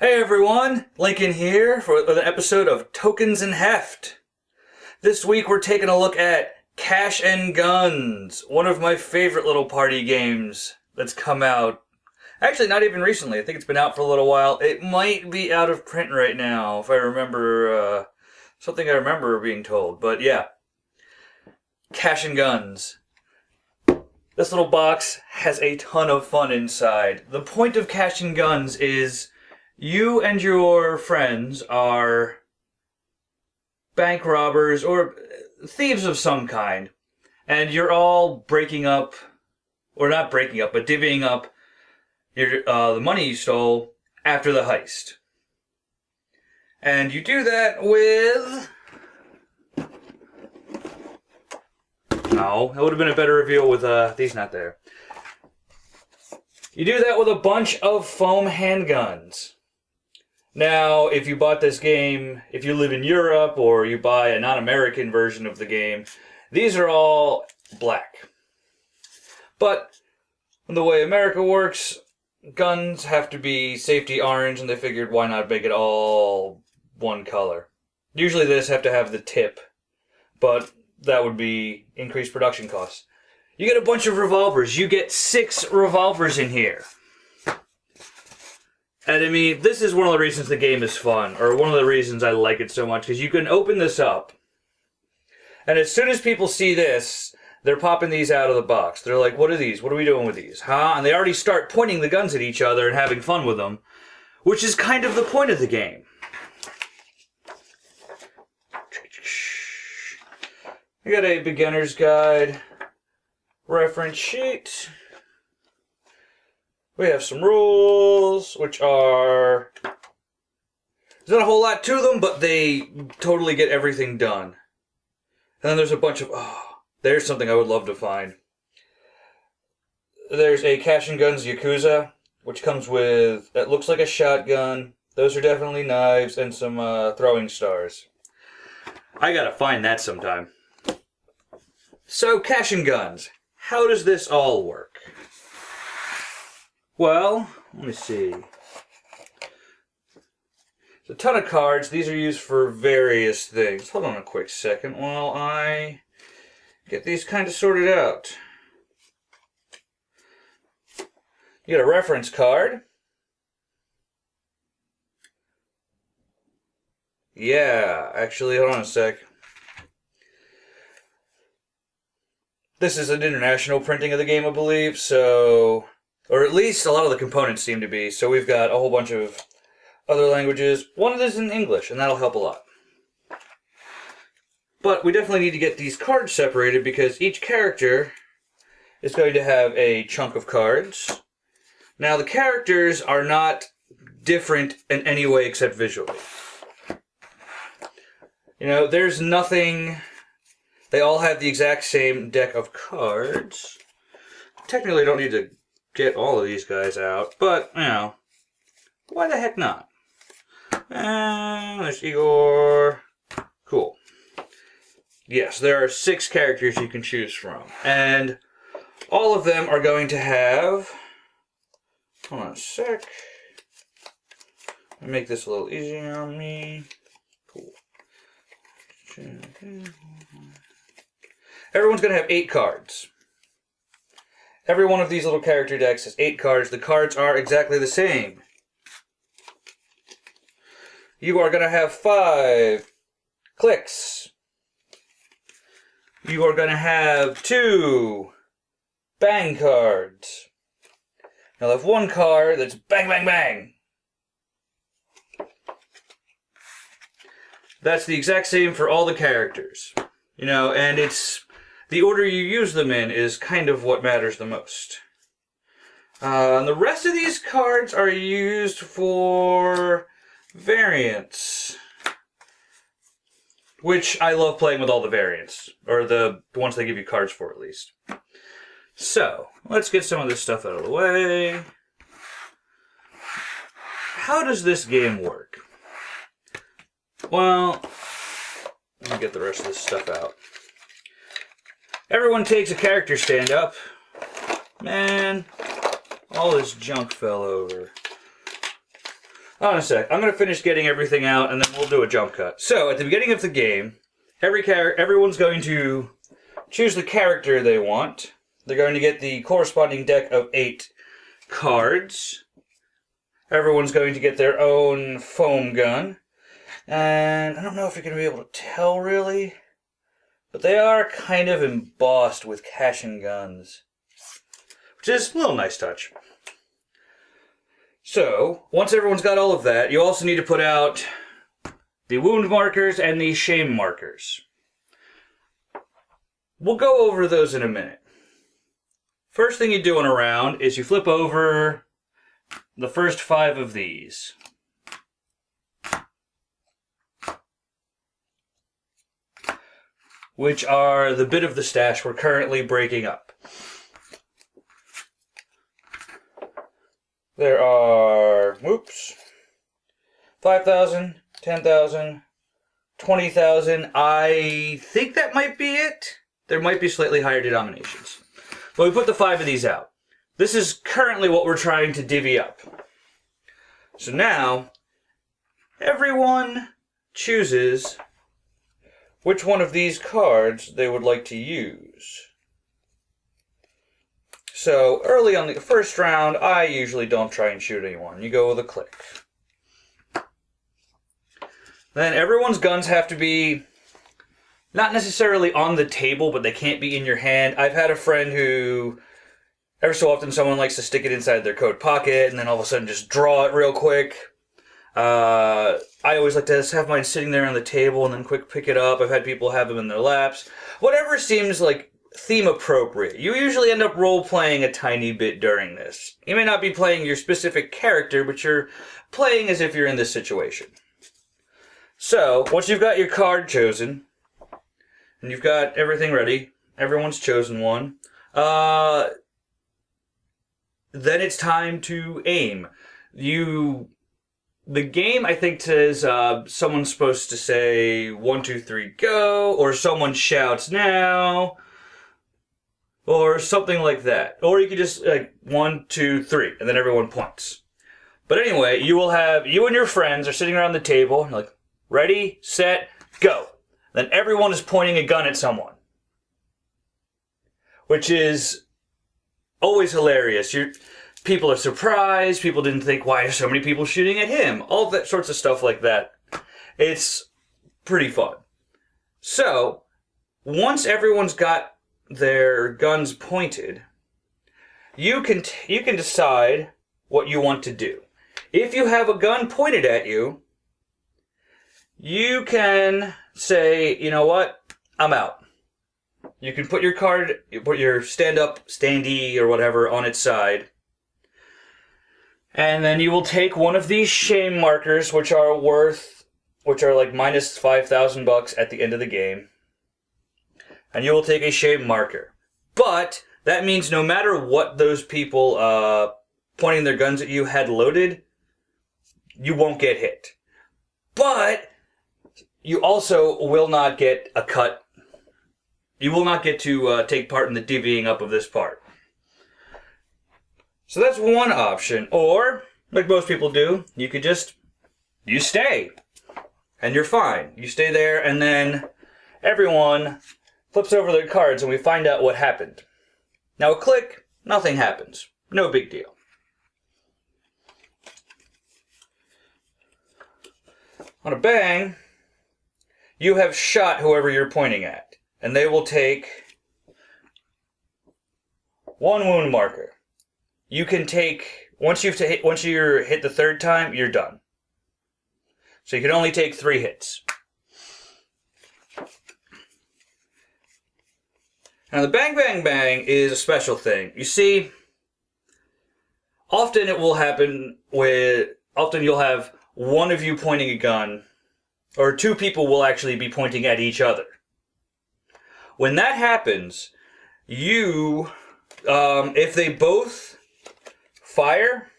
Hey everyone, Lincoln here for an episode of Tokens and Heft. This week we're taking a look at Cash and Guns, one of my favorite little party games that's come out. Actually, not even recently. I think it's been out for a little while. It might be out of print right now, if I remember something I remember being told. But yeah, Cash and Guns. This little box has a ton of fun inside. The point of Cash and Guns is you and your friends are bank robbers or thieves of some kind, and you're all breaking up, or not breaking up, but divvying up your the money you stole after the heist. And you do that with... No, it would have been a better reveal with these not there. You do that with a bunch of foam handguns. Now, if you bought this game, if you live in Europe or you buy a non-American version of the game, these are all black. But the way America works, guns have to be safety orange, and they figured why not make it all one color. Usually they just have to have the tip, but that would be increased production costs. You get a bunch of revolvers. You get 6 revolvers in here. And I mean, this is one of the reasons the game is fun, or one of the reasons I like it so much, because you can open this up, and as soon as people see this, they're popping these out of the box. They're like, what are these? What are we doing with these? Huh? And they already start pointing the guns at each other and having fun with them, which is kind of the point of the game. You got a beginner's guide, reference sheet. We have some rules, which are... There's not a whole lot to them, but they totally get everything done. And then there's a bunch of... Oh, there's something I would love to find. There's a Cash and Guns Yakuza, which comes with... It looks like a shotgun. Those are definitely knives and some throwing stars. I gotta find that sometime. So, Cash and Guns. How does this all work? Well, let me see. There's a ton of cards. These are used for various things. Hold on a quick second while I get these kind of sorted out. You get a reference card. Yeah, actually, hold on a sec. This is an international printing of the game, I believe, so... Or at least a lot of the components seem to be. So we've got a whole bunch of other languages. One of this is in English, and that'll help a lot. But we definitely need to get these cards separated because each character is going to have a chunk of cards. Now, the characters are not different in any way except visually. You know, there's nothing... They all have the exact same deck of cards. Technically, I don't need to get all of these guys out, but, you know, why the heck not? There's Igor. Cool. Yes, there are 6 characters you can choose from, and all of them are going to have... Hold on a sec. Let me make this a little easier on me. Cool. Everyone's going to have 8 cards. Every one of these little character decks has 8 cards. The cards are exactly the same. You are going to have 5 clicks. You are going to have 2 bang cards. You'll have 1 card that's bang, bang, bang. That's the exact same for all the characters. You know, and it's... The order you use them in is kind of what matters the most. And the rest of these cards are used for variants. Which I love playing with all the variants. Or the ones they give you cards for, at least. So, let's get some of this stuff out of the way. How does this game work? Well, let me get the rest of this stuff out. Everyone takes a character stand-up. Man, all this junk fell over. Hold on a sec. I'm going to finish getting everything out, and then we'll do a jump cut. So, at the beginning of the game, everyone's going to choose the character they want. They're going to get the corresponding deck of 8 cards. Everyone's going to get their own foam gun. And I don't know if you're going to be able to tell, really, but they are kind of embossed with HANDGUNS, which is a little nice touch. So, once everyone's got all of that, you also need to put out the wound markers and the shame markers. We'll go over those in a minute. First thing you do in a round is you flip over the first 5 of these. Which are the bit of the stash we're currently breaking up. There are, 5,000, 10,000, 20,000. I think that might be it. There might be slightly higher denominations. But we put the 5 of these out. This is currently what we're trying to divvy up. So now, everyone chooses which one of these cards they would like to use. So, early on the first round, I usually don't try and shoot anyone. You go with a click. Then everyone's guns have to be not necessarily on the table, but they can't be in your hand. I've had a friend who, every so often, someone likes to stick it inside their coat pocket and then all of a sudden just draw it real quick. I always like to have mine sitting there on the table and then quick pick it up. I've had people have them in their laps. Whatever seems like theme appropriate. You usually end up role-playing a tiny bit during this. You may not be playing your specific character, but you're playing as if you're in this situation. So, once you've got your card chosen, and you've got everything ready, everyone's chosen one, then it's time to aim. The game, I think, says someone's supposed to say 1, 2, 3, go, or someone shouts now, or something like that. Or you could just, 1, 2, 3, and then everyone points. But anyway, you and your friends are sitting around the table, and you're like, ready, set, go. Then everyone is pointing a gun at someone. Which is always hilarious. People are surprised, people didn't think, why are so many people shooting at him? All that sorts of stuff like that. It's pretty fun. So, once everyone's got their guns pointed, you can decide what you want to do. If you have a gun pointed at you, you can say, you know what, I'm out. You can put your card, you put your stand-up, standee, or whatever on its side. And then you will take one of these shame markers, which are like minus $5,000 at the end of the game. And you will take a shame marker. But that means no matter what those people pointing their guns at you had loaded, you won't get hit. But you also will not get a cut. You will not get to take part in the divvying up of this part. So that's one option. Or, like most people do, you could you stay. And you're fine. You stay there and then everyone flips over their cards and we find out what happened. Now a click, nothing happens. No big deal. On a bang, you have shot whoever you're pointing at. And they will take one wound marker. You can take, once you're hit the third time, you're done. So you can only take 3 hits. Now the bang bang bang is a special thing. You see, often it will happen often you'll have one of you pointing a gun, or 2 people will actually be pointing at each other. When that happens, if they both fire,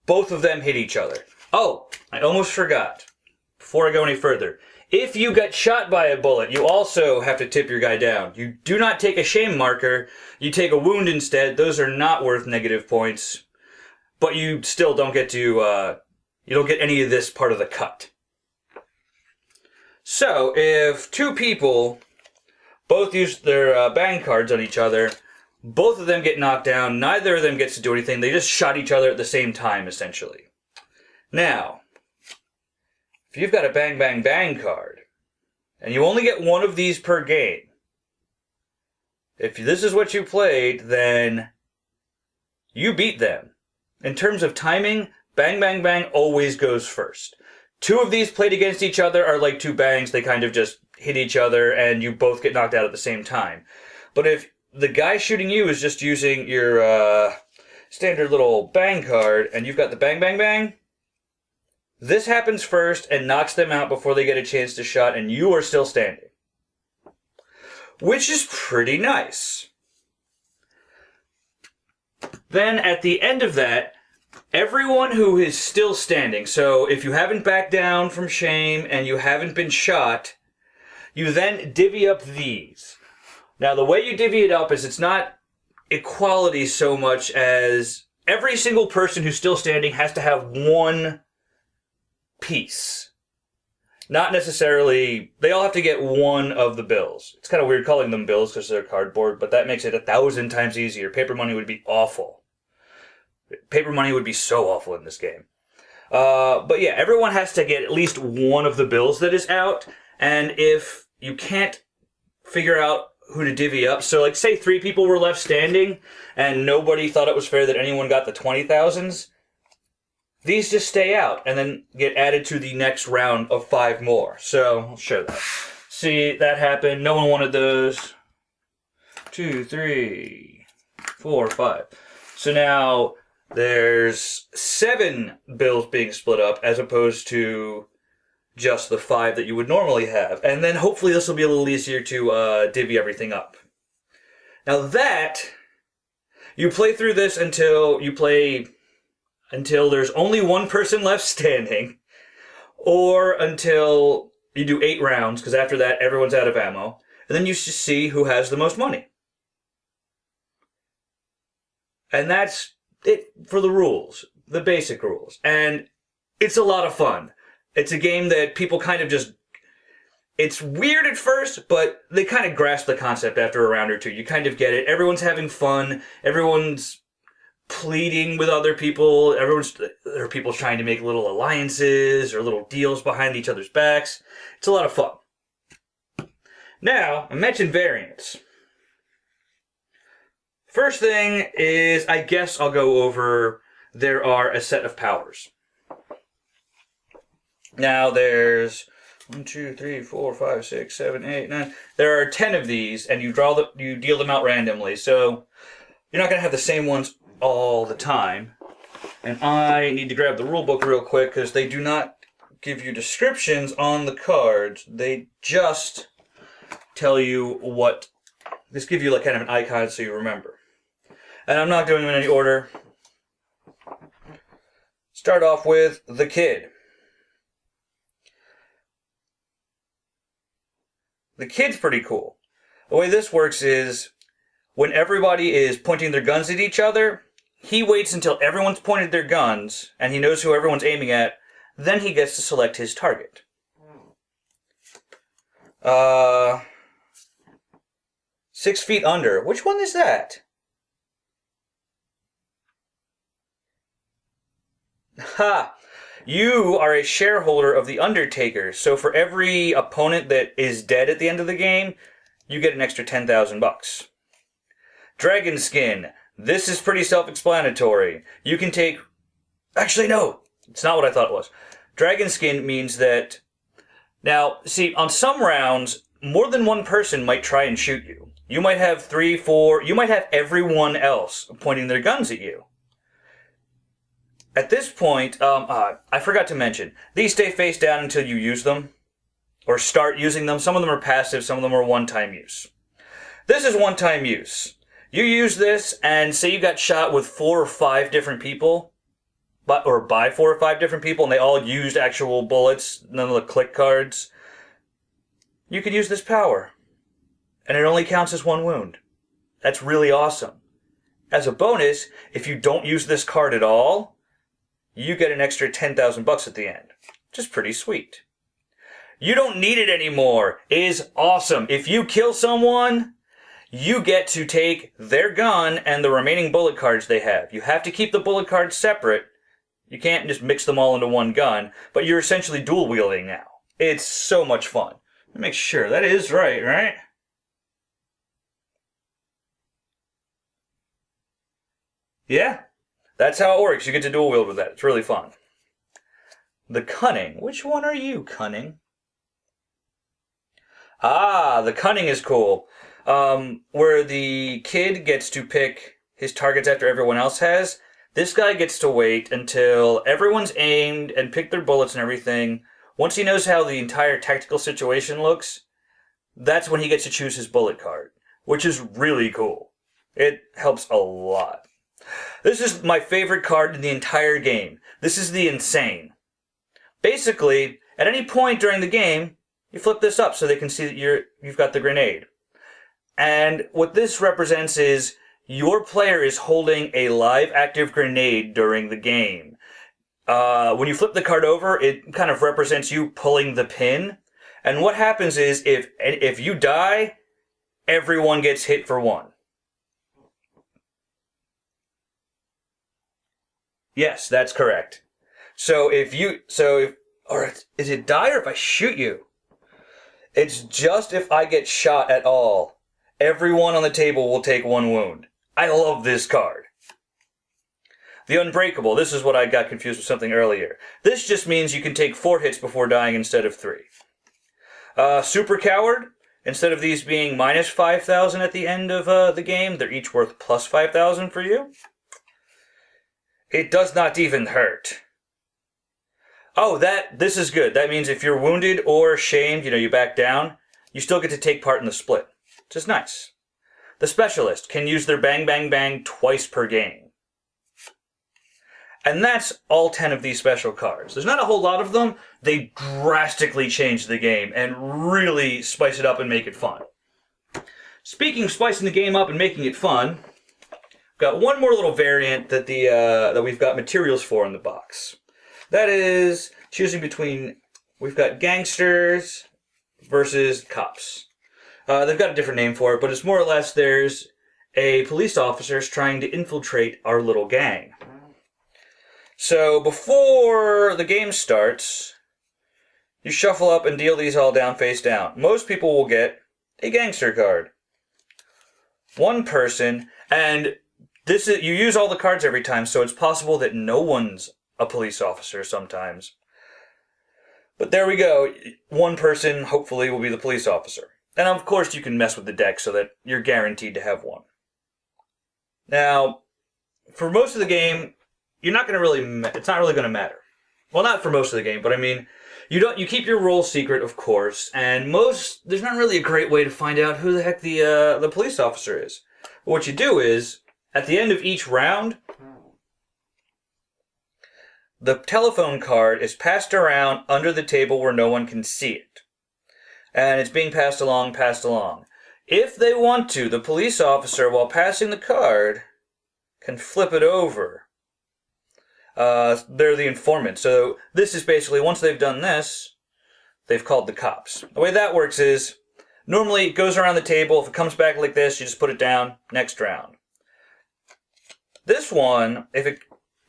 both of them hit each other. Oh, I almost forgot. Before I go any further, if you get shot by a bullet, you also have to tip your guy down. You do not take a shame marker. You take a wound instead. Those are not worth negative points. But you still don't get to You don't get any of this part of the cut. So, if two people both use their bang cards on each other, both of them get knocked down, neither of them gets to do anything, they just shot each other at the same time, essentially. Now, if you've got a bang, bang, bang card, and you only get one of these per game, if this is what you played, then you beat them. In terms of timing, bang, bang, bang always goes first. Two of these played against each other are like two bangs. They kind of just hit each other and you both get knocked out at the same time. But if the guy shooting you is just using your standard little bang card and you've got the bang, bang, bang, this happens first and knocks them out before they get a chance to shot and you are still standing. Which is pretty nice. Then at the end of that, everyone who is still standing, so if you haven't backed down from shame and you haven't been shot, you then divvy up these. Now the way you divvy it up is it's not equality so much as every single person who's still standing has to have one piece. Not necessarily, they all have to get one of the bills. It's kind of weird calling them bills because they're cardboard, but that makes it 1,000 times easier. Paper money would be awful. Paper money would be so awful in this game. But yeah, everyone has to get at least one of the bills that is out. And if you can't figure out who to divvy up, so like say 3 people were left standing and nobody thought it was fair that anyone got the 20,000s, these just stay out and then get added to the next round of 5 more. So I'll show that. See, that happened. No one wanted those. 2, 3, 4, 5. So now there's 7 bills being split up as opposed to just the 5 that you would normally have. And then hopefully this will be a little easier to divvy everything up. Now that, you play through this until there's only one person left standing, or until you do 8 rounds, because after that everyone's out of ammo. And then you just see who has the most money. And that's it for the rules, the basic rules. And it's a lot of fun. It's a game that people kind of just, it's weird at first, but they kind of grasp the concept after a round or two. You kind of get it. Everyone's having fun. Everyone's pleading with other people. There are people trying to make little alliances or little deals behind each other's backs. It's a lot of fun. Now, I mentioned variants. First thing is, I guess I'll go over, there are a set of powers. Now there's 1, 2, 3, 4, 5, 6, 7, 8, 9. There are 10 of these, and you deal them out randomly. So you're not going to have the same ones all the time. And I need to grab the rule book real quick because they do not give you descriptions on the cards. They just tell you what, just give you like kind of an icon so you remember. And I'm not doing them in any order. Start off with the kid. The kid's pretty cool. The way this works is when everybody is pointing their guns at each other, he waits until everyone's pointed their guns and he knows who everyone's aiming at, then he gets to select his target. 6 feet under. Which one is that? Ha! You are a shareholder of the Undertaker, so for every opponent that is dead at the end of the game, you get an extra 10,000 bucks. Dragon skin. This is pretty self-explanatory. You can take... Actually, no. It's not what I thought it was. Dragon skin means that... Now, see, on some rounds, more than one person might try and shoot you. You might have 3, 4... You might have everyone else pointing their guns at you. At this point, I forgot to mention, these stay face down until you use them, or start using them. Some of them are passive, some of them are one-time use. This is one-time use. You use this, and say you got shot with 4 or 5 different people, or by 4 or 5 different people, and they all used actual bullets, none of the click cards. You can use this power, and it only counts as 1 wound. That's really awesome. As a bonus, if you don't use this card at all, you get an extra 10,000 bucks at the end, which is pretty sweet. You don't need it anymore is awesome. If you kill someone, you get to take their gun and the remaining bullet cards they have. You have to keep the bullet cards separate. You can't just mix them all into one gun, but you're essentially dual wielding now. It's so much fun. Let me make sure that is right? Yeah, that's how it works. You get to dual wield with that. It's really fun. The cunning. Which one are you, cunning? Ah, the cunning is cool. Where the kid gets to pick his targets after everyone else has. This guy gets to wait until everyone's aimed and picked their bullets and everything. Once he knows how the entire tactical situation looks, that's when he gets to choose his bullet card, which is really cool. It helps a lot. This is my favorite card in the entire game. This is the Insane. Basically, at any point during the game, you flip this up so they can see that you've got the grenade. And what this represents is your player is holding a live active grenade during the game. When you flip the card over, it kind of represents you pulling the pin. And what happens is if you die, everyone gets hit for one. Yes, that's correct. So or is it die or if I shoot you? It's just if I get shot at all. Everyone on the table will take one wound. I love this card. The Unbreakable. This is what I got confused with something earlier. This just means you can take 4 hits before dying instead of 3. Super Coward. Instead of these being minus 5,000 at the end of the game, they're each worth plus 5,000 for you. It does not even hurt. Oh, this is good. That means if you're wounded or shamed, you back down, you still get to take part in the split, which is nice. The Specialist can use their bang, bang, bang twice per game. And that's all 10 of these special cards. There's not a whole lot of them. They drastically change the game and really spice it up and make it fun. Speaking of spicing the game up and making it fun, we've got one more little variant that we've got materials for in the box. That is choosing between, we've got gangsters versus cops. They've got a different name for it, but it's more or less there's a police officer's trying to infiltrate our little gang. So before the game starts, you shuffle up and deal these all down face down. Most people will get a gangster card. One person, and you use all the cards every time, so it's possible that no one's a police officer sometimes. But there we go. One person, hopefully, will be the police officer. And of course, you can mess with the deck so that you're guaranteed to have one. Now, for most of the game, it's not really going to matter. Well, not for most of the game, but I mean, you keep your role secret, of course, and there's not really a great way to find out who the heck the police officer is. But what you do is, at the end of each round, the telephone card is passed around under the table where no one can see it. And it's being passed along. If they want to, the police officer, while passing the card, can flip it over. They're the informant. So this is basically, once they've done this, they've called the cops. The way that works is, normally it goes around the table. If it comes back like this, you just put it down, next round. This one,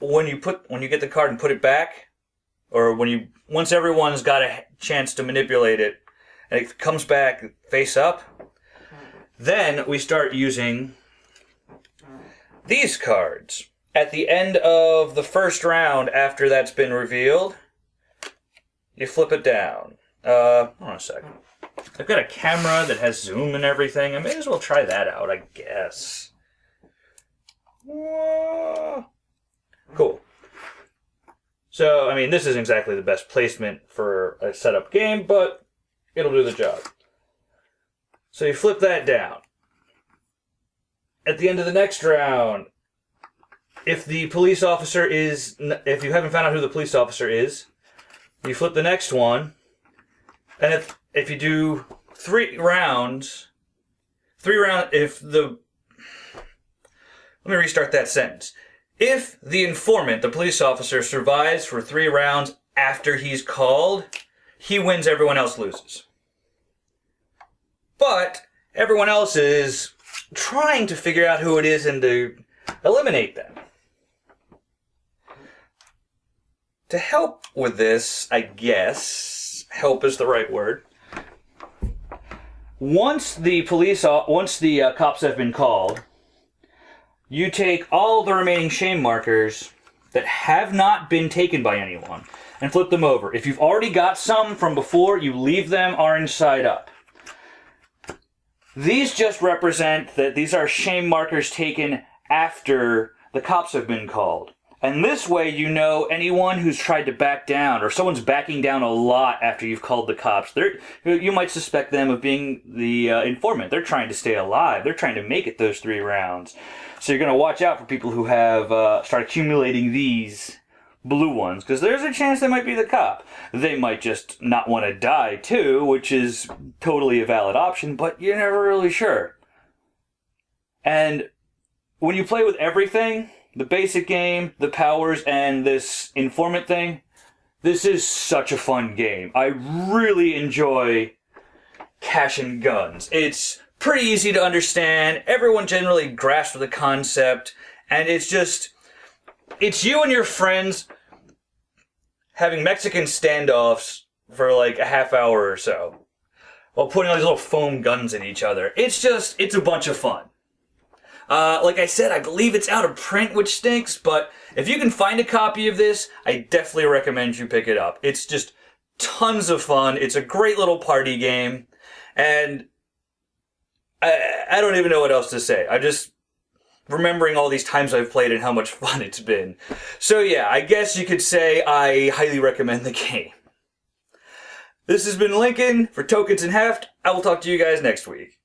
when you get the card and put it back, or once everyone's got a chance to manipulate it, and it comes back face up, then we start using these cards. At the end of the first round, after that's been revealed, you flip it down. Hold on a second. I've got a camera that has zoom and everything. I may as well try that out, I guess. Whoa. Cool. So, I mean, this isn't exactly the best placement for a setup game, but it'll do the job. So you flip that down. At the end of the next round, if you haven't found out who the police officer is, you flip the next one, and if you do 3 rounds, let me restart that sentence. If the informant, the police officer, survives for 3 rounds after he's called, he wins, everyone else loses. But everyone else is trying to figure out who it is and to eliminate them. To help with this, I guess, help is the right word. Once the cops have been called, you take all the remaining shame markers that have not been taken by anyone and flip them over. If you've already got some from before, you leave them orange side up. These just represent that these are shame markers taken after the cops have been called. And this way you know anyone who's tried to back down, or someone's backing down a lot after you've called the cops. You might suspect them of being the informant. They're trying to stay alive. They're trying to make it those 3 rounds. So you're going to watch out for people who have started accumulating these blue ones, because there's a chance they might be the cop. They might just not want to die too, which is totally a valid option, but you're never really sure. And when you play with everything, the basic game, the powers, and this informant thing, this is such a fun game. I really enjoy Cash and Guns. It's pretty easy to understand. Everyone generally grasps the concept, and it's you and your friends having Mexican standoffs for like a half hour or so, while putting all these little foam guns at each other. It's a bunch of fun. Like I said, I believe it's out of print, which stinks, but if you can find a copy of this, I definitely recommend you pick it up. It's just tons of fun. It's a great little party game, and I don't even know what else to say. I'm just remembering all these times I've played and how much fun it's been. So yeah, I guess you could say I highly recommend the game. This has been Lincoln for Tokens and Heft. I will talk to you guys next week.